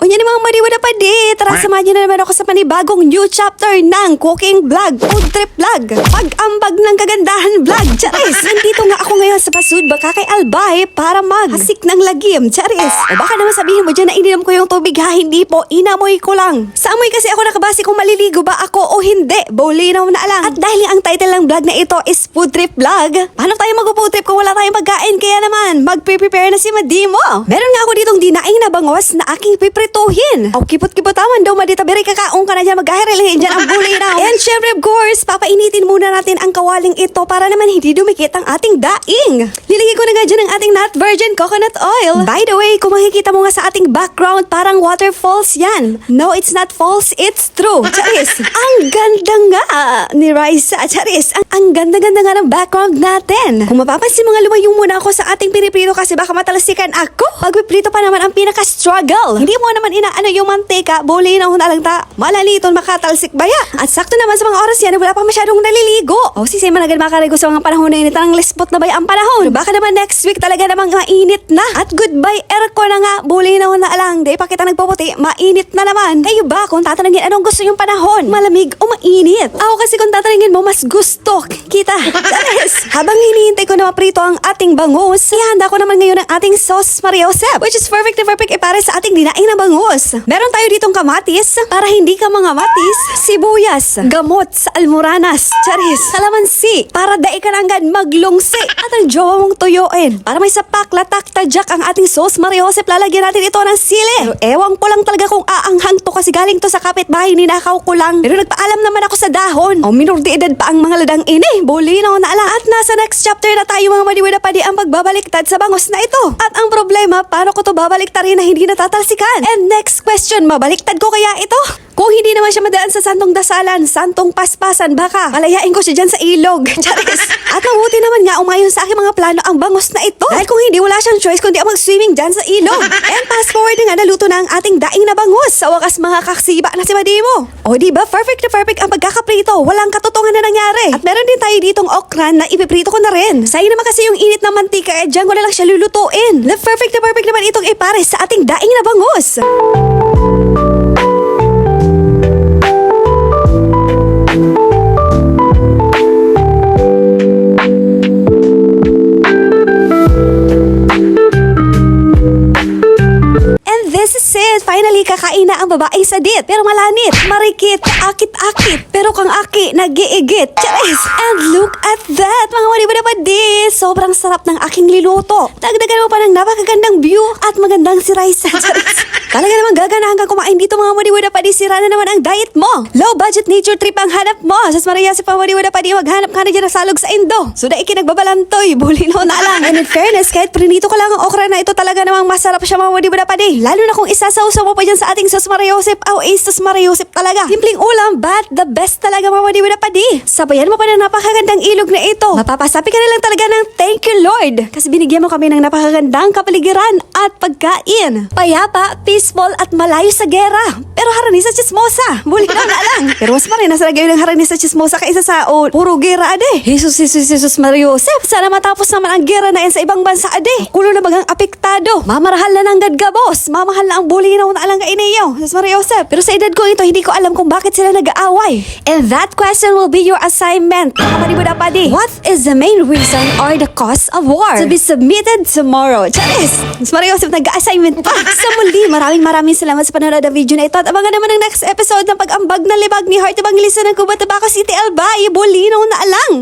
Unya ni mga madiwada pa di. Tara, samahan niyo na naman ako sa panibagong new chapter ng cooking vlog, food trip vlog, pag-ambag ng kagandahan vlog. Charis! Nandito nga ako ngayon sa Pasud, baka kay Albay para maghasik ng lagim. Charis! O baka naman sabihin mo dyan na ininom ko yung tubig ha, hindi po, inamoy ko lang. Sa amoy kasi ako nakabase kung maliligo ba ako o hindi. Bawlinaw na lang. At dahil ang title ng vlog na ito is food trip vlog, paano tayo mag-food trip kung wala tayong pagkain? Kaya naman, mag-prepare na si Madimo. Meron nga ako ditong dinaing na bangos na aking piprituhin. O kipot-kipotaman daw madita, beri kakaong ka na dyan, mag-ahirilihin dyan ang bawlinaw. And syempre of course, papainitin muna natin ang kawaling ito para naman hindi dumikit ang ating daing. Liligay ko na nga dyan ang ating not virgin coconut oil. By the way, kung makikita mo nga sa ating background, parang waterfalls yan. No, it's not false, it's true. Charis, ang ganda nga ni Raisa. Charis, ang ganda-ganda nga ng background natin. Kung mapapansin mga lumayong muna ako sa ating piniprito kasi baka matalasikan ako. Pagpiprito pa naman ang pinaka-struggle. Hindi mo naman inaano yung mantika, bawlinaw na lang ta. Malaliton makatalsik baya. At sakto naman sa mga oras yan, wala pa masyadong naliligo. O si Sema na makarigo sa mga panahon na init. Ang lespot na ba ang panahon? Baka naman next week talaga namang mainit na. At goodbye aircon na nga, bawlinaw na lang. Dahil pa kita nagpuputi, mainit na naman. Kayo ba kung tatanungin anong gusto yung panahon? Malamig o mainit? Ako kasi kung tatanungin mo, mas gusto kita. Yes. Habang hinihintay ko na maprito ang ating bangus, ihanda ko naman ngayon ang ating sauce Maria Josep, which is perfect ipare sa ating dinaing na bangus. Meron tayo ditong kamatis, para hindi ka mga matis, sibuyas, gamot sa almoranas, charis, kalamansi, para dai ka nanggan maglungsi, at ang jowa mong tuyuin. Para may sapak, latak, tadyak ang ating sauce Maria Josep, lalagyan natin ito ng sili. Pero ewan ko lang talaga kung aanghang to kasi galing to sa kapitbahay, ninakaw ko lang. Pero nagpaalam naman ako sa dahon. O minor de edad pa ang mga ladang ini, bawlinaw na ala. At nasa next chapter na tayo mga madiwada pa di ang pagbabaliktad sa bangos na ito. At ang problema, paano ko to babaliktarin na hindi natatalsikan? And next question, mabaliktad ko kaya ito? Kung hindi naman siya madaan sa santong dasalan, santong paspasan, baka malayain ko siya dyan sa ilog. Charis. At mabuti naman nga umayon sa aking mga plano ang bangos na ito. Dahil kung hindi, wala siyang choice kundi mag-swimming dyan sa ilog. And fast forward nga, naluto na ang ating daing na bangus. Sa wakas mga kaksiba na si Madimo. O diba, perfect na perfect ang pagkakaprito. Walang katotongan na nangyari. At meron din tayo ditong okran na ipiprito ko na rin. Sayang naman kasi yung init ng mantika, dyan ko na lang siya lulutuin. Perfect na perfect naman itong ipare sa ating daing na bangus. Finally, kakain na ang babae sa dit. Pero malanit, marikit, akit-akit. Pero kang aki, nag-iigit. Charis! And look at that, mga madiwada pa di. Sobrang sarap ng aking liluto. Dagdagan mo pa ng napakagandang view at magandang si Raisa. Charis! Talaga naman gaganahan kang kumain dito mga madiwada pa di. Sira na naman ang diet mo. Low budget nature trip ang hanap mo. Sas Maria si madiwada pa di, maghanap ka na dyan na salog sa Indo. So da ikinagbabalantoy, bulinaw na lang. And in fairness, kahit prinito ko lang ang okra na ito, talaga namang masarap siya mga madiwada pa di. Lalo na kung isasaw mo pa dyan sa ating sauce Maria Josep. Sauce Maria Josep talaga. Simpleng ulam, but the best talaga mga madiwada pa di. Sabayan mo pa ng napakagandang ilog na ito. Mapapasapi ka na lang talaga ng thank you Lord. Kasi binigyan mo kami ng napakagandang kapaligiran at pagkain. Payapa, peaceful at malayo sa gera. Pero harani sa chismosa. Bulinaw na lang. Pero mas marin nasa lagay ng harani sa chismosa kaysa sa puro gera ade. Jesus Maria Josep. Sana matapos naman ang gera na yan sa ibang bansa ade. Kulo na bagang apektado. Mamarahal na ng gadgabos. Mamahal na ang bulinaw na alang kainiyo. Jesus Maria Josep. Pero sa edad ko ito, hindi ko alam kung bakit sila nag-aaway. And that question will be your assignment. Kapanibuda pa di. What is the main reason or the cause of war? To be submitted tomorrow. Charis! Jesus Maria Josep, nag-assignment pa. Sa muli, maraming salamat sa panonood ng video na ito. At abangan naman ang next episode ng pag-ambag na libag ni Heart Evangelista ng Cuba, Tabaco City, Albay. Bulinaw na alang.